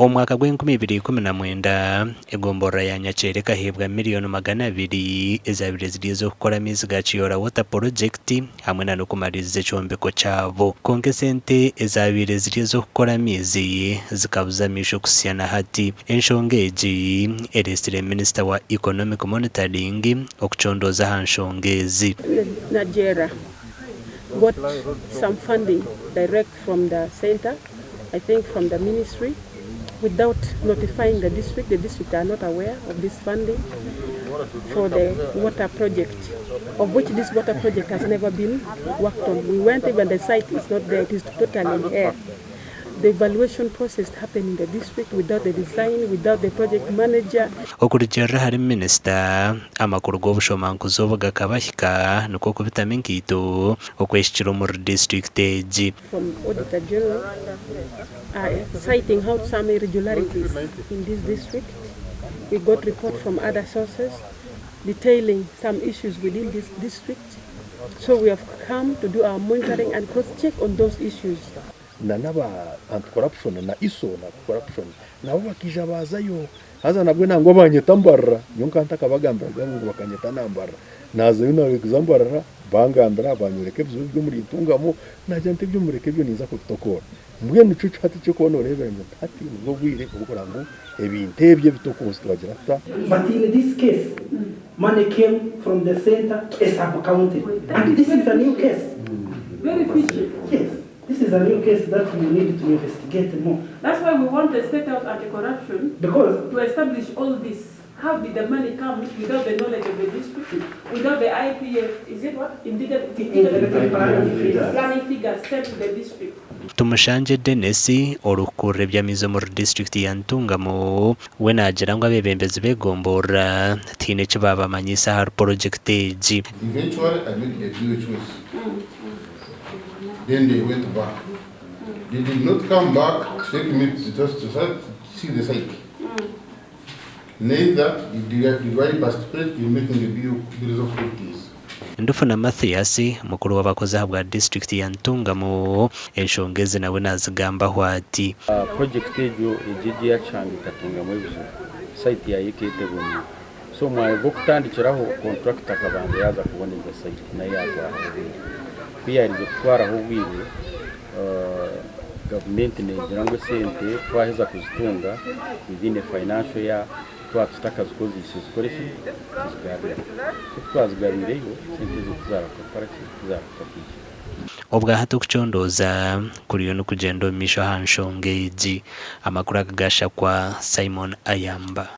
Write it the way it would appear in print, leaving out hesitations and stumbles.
Omwaka gw'2019 egombora ya Nyakyere kahebwa miriyooni 200 ezabire ziri ez'okukola amaizi ga Kiyora water project hamwe na n'okumaliriza ekyombeko kyabo. Konka sente ezabire ziri ez'okukola amaizi zikabuza amaisho kusyana hati. Enshonga egi eresire Minister wa Economic Monitoring okucondooza ha nshonga ezi. Nigeria got some funding direct from the center, I think from the ministry, without notifying the district. The district are not aware of this funding for the water project, of which this water project has never been worked on. We went, even the site is not there, it is totally in air. The evaluation process happened in the district without the design, without the project manager. Okurijjarra hari Minister amakuru g'obushomankwire obugakabahika nikwo kubitamu enkaito okweshyikira omuri district egi. From Auditor General citing out some irregularities in this district. We got report from other sources detailing some issues within this district. So we have come to do our monitoring and cross-check on those issues. Na naba anti-corruption na iso na corruption nabo bakija bazayo haza nabwo nango banyeta mbarra nyonka ntaka bagambira ngo bakanyeta nambara naza yuna example bangandra banyureke byo muri Ntungamo najante byo mureke byo niza kutokora mbwe nicucu hati cyo kono reverend hati ngo bwire ubukora ngo ebintebye bitokoze twagira ta. But in this case money came from the center as sub-county, and this is a new case. Very fishy. Yes. This is a new case that we need to investigate more. That's why we want the state of anti-corruption Because to establish all this. How did the money come without the knowledge of the district, without the IPF? Is it what? Indicative planning figures sent to the district. Tumushanje Denesi orukure byamizo muri district ya Ntungamo we nagira ngo abebembezi begombora tine kibaba manyisa har project egi. Eventually I made a deal choice. Then they went back. They did not come back to take me to see the site. Neither did I participate in making the bills of duties. Ndufuna Mathias mukuru w'abakozi bwa district ya Ntungamo enshonga ezi nawe nazigambaho ati project ejo ejeje yacanga Ntungamo ebizo site ya yekete buni so mwaye gukutandikiraho contractor kabande yaza kubona iyo site nayo yakwa pia irizo twaraho bwire government negira ngo sente twaheza kuzitunga within the financial year twatutaka zikozise zikoresha zigabira twazigabire sente zizarakora obwa hatu kucondooza kuriyo no kugenda omisho ha nshonga egi. Amakuru agagasha kwa Simon Ayamba.